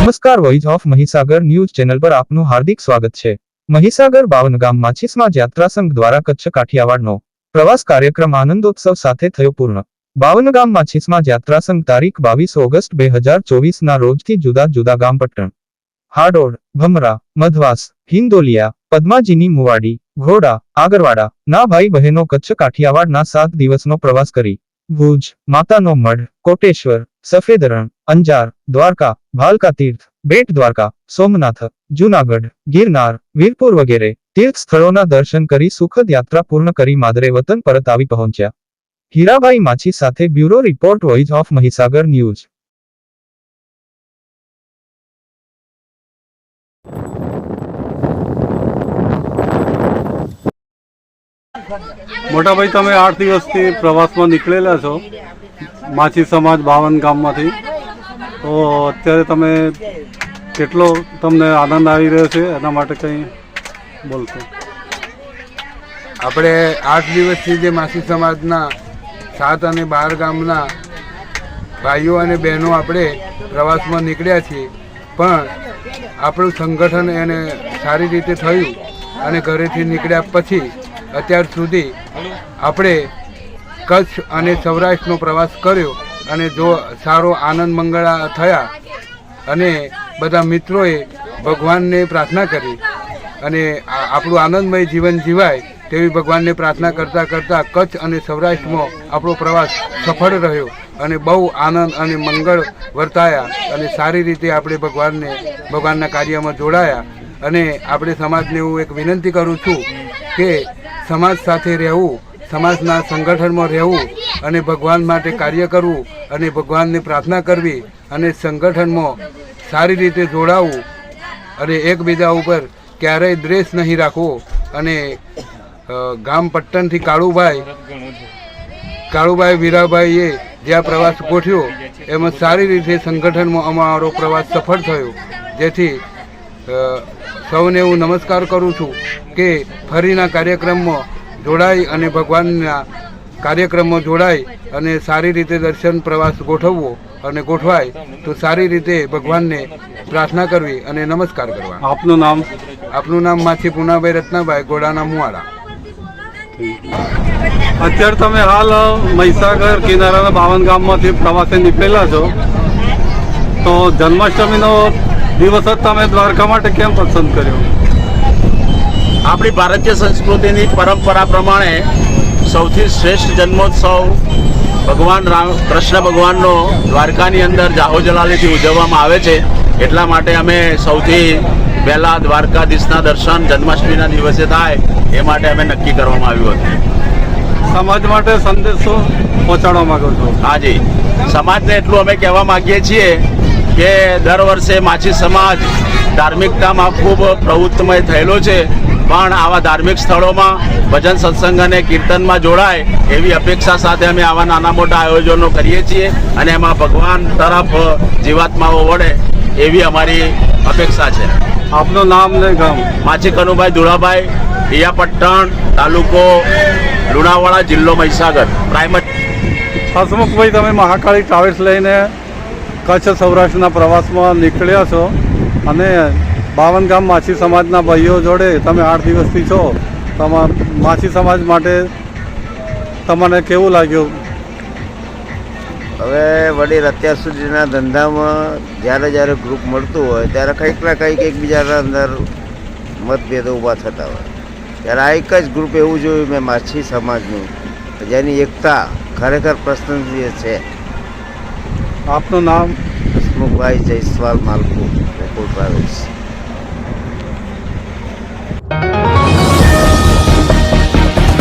નમસ્કાર, voice of Mahisagar news channel પર આપનું હાર્દિક સ્વાગત છે। મહીસાગર બાવનગામ માછીસમાજ યાત્રા સંઘ દ્વારા કચ્છ કાઠિયાવાડનો પ્રવાસ કાર્યક્રમ આનંદોત્સવ સાથે થયો પૂર્ણ। બાવનગામ માછીસમાજ યાત્રા સંઘ તારીખ 22 ઓગસ્ટ 2024 ના રોજથી જુદા જુદા ગામ પટ્ટણ, હાડોડ, ભમરા, મધવાસ, હિંદોલિયા, પદ્માજીની મુવાડી, ઘોડા, આગરવાડા ના ભાઈ બહેનો કચ્છ કાઠિયાવાડના 7 દિવસનો પ્રવાસ કરી ભુજ, માતાનો મઢ, કોટેશ્વર, સફેદ રણ, અંજાર, દ્વારકા, ભાલકા તીર્થ, બેટ દ્વારકા, સોમનાથ, જૂનાગઢ, ગિરનાર, વીરપુર વગેરે તીર્થ સ્થળોના દર્શન કરી સુખદ યાત્રા પૂર્ણ કરી માદરે વતન પરત આવી પહોંચ્યા। હીરાભાઈ માછી સાથે bureau report, voice of Mahisagar news. મોટા ભાઈ, તમે 8 દિવસથી પ્રવાસમાં નીકળેલા છો માછી સમાજ બાવનગામમાંથી, તો અત્યારે તમે કેટલો તમને આનંદ આવી રહ્યો છે એના માટે કંઈ બોલશો? આપણે 8 દિવસથી જે માછી સમાજના 7 અને 12 ગામના ભાઈઓ અને બહેનો આપણે પ્રવાસમાં નીકળ્યા છીએ, પણ આપણું સંગઠન એને સારી રીતે થયું અને ઘરેથી નીકળ્યા પછી અત્યાર સુધી આપણે કચ્છ અને સૌરાષ્ટ્રનો પ્રવાસ કર્યો અને જો સારો આનંદ મંગળા થયા અને બધા મિત્રોએ ભગવાનને પ્રાર્થના કરી અને આપણું આનંદમય જીવન જીવાય તેવી ભગવાનને પ્રાર્થના કરતાં કરતાં કચ્છ અને સૌરાષ્ટ્રમાં આપણો પ્રવાસ સફળ રહ્યો અને બહુ આનંદ અને મંગળ વર્તાયા અને સારી રીતે આપણે ભગવાનના કાર્યમાં જોડાયા। અને આપણે સમાજને હું એક વિનંતી કરું છું કે સમાજ સાથે રહેવું, સમાજના સંગઠનમાં રહેવું અને ભગવાન માટે કાર્ય કરવું અને ભગવાનને પ્રાર્થના કરવી અને સંગઠનમાં સારી રીતે જોડાવું અને એકબીજા ઉપર ક્યારેય દ્વેષ નહીં રાખવો। અને ગામ પટ્ટણથી કાળુભાઈ વીરાભાઈએ જે આ પ્રવાસ ગોઠવ્યો એમાં સારી રીતે સંગઠનમાં અમારો પ્રવાસ સફળ થયો, જેથી સૌને હું નમસ્કાર કરું છું કે ફરીના કાર્યક્રમમાં જોડાઈ અને ભગવાનના કાર્યક્રમમાં જોડાઈ અને સારી રીતે દર્શન પ્રવાસ ગોઠવવો અને ગોઠવાય તો સારી રીતે ભગવાનને પ્રાર્થના કરવી અને નમસ્કાર કરવા। આપનું નામ? આપનું નામ માછી પૂનાભાઈ રત્નાભાઈ, ઘોડાના મુવાડા। અત્યારે તમે હાલ મહીસાગર કિનારાના બાવનગામમાંથી પ્રવાસે નીકળેલા છો, તો જન્માષ્ટમીનો દિવસ જ તમે દ્વારકા માટે કેમ પસંદ કર્યો? આપણી ભારતીય સંસ્કૃતિની પરંપરા પ્રમાણે સૌથી શ્રેષ્ઠ જન્મોત્સવ ભગવાન કૃષ્ણ ભગવાનનો દ્વારકાની અંદર જાહો જલાલીથી ઉજવવામાં આવે છે। એટલા માટે અમે સૌથી પહેલાં દ્વારકાધીશના દર્શન જન્માષ્ટમીના દિવસે થાય એ માટે અમે નક્કી કરવામાં આવ્યું હતું। સમાજ માટે સંદેશો પહોંચાડવા માંગો છો? હાજી, સમાજને એટલું અમે કહેવા માગીએ છીએ કે દર વર્ષે માછી સમાજ ધાર્મિકતામાં ખૂબ પ્રવૃત્તિમય થયેલો છે, પણ આવા ધાર્મિક સ્થળોમાં ભજન સત્સંગ અને કીર્તનમાં જોડાય એવી અપેક્ષા સાથે અમે આવા નાના મોટા આયોજનો કરીએ છીએ અને એમાં ભગવાન તરફ જીવાત્માઓ વળે એવી અમારી અપેક્ષા છે। આપનું નામ ને ગામ? માછી કનુભાઈ ધુળાભાઈ, હિયા પટ્ટણ, તાલુકો લુણાવાડા, જિલ્લો મહીસાગર, પ્રાઇમરી। હસમુખભાઈ, તમે મહાકાળી ટ્રાવેલ્સ લઈને કચ્છ સૌરાષ્ટ્રના પ્રવાસમાં નીકળ્યા છો અને બાવનગામ માછી સમાજના ભાઈઓ જોડે તમે 8 દિવસથી છો, માછી સમાજ માટે તમને કેવું લાગ્યું? હવે વડીલ અત્યાર સુધીના ધંધામાં જ્યારે ગ્રુપ મળતું હોય ત્યારે કંઈક ના કંઈક એકબીજાના અંદર મતભેદો ઊભા થતા હોય, ત્યારે આ એક જ ગ્રુપ એવું જોયું મેં માછી સમાજનું, જેની એકતા ખરેખર પ્રશંસનીય છે। આપનું નામ? હસમુખભાઈ જયસ્વાલ, માલપુર, ગોકુળ ટ્રાવેલ્સ।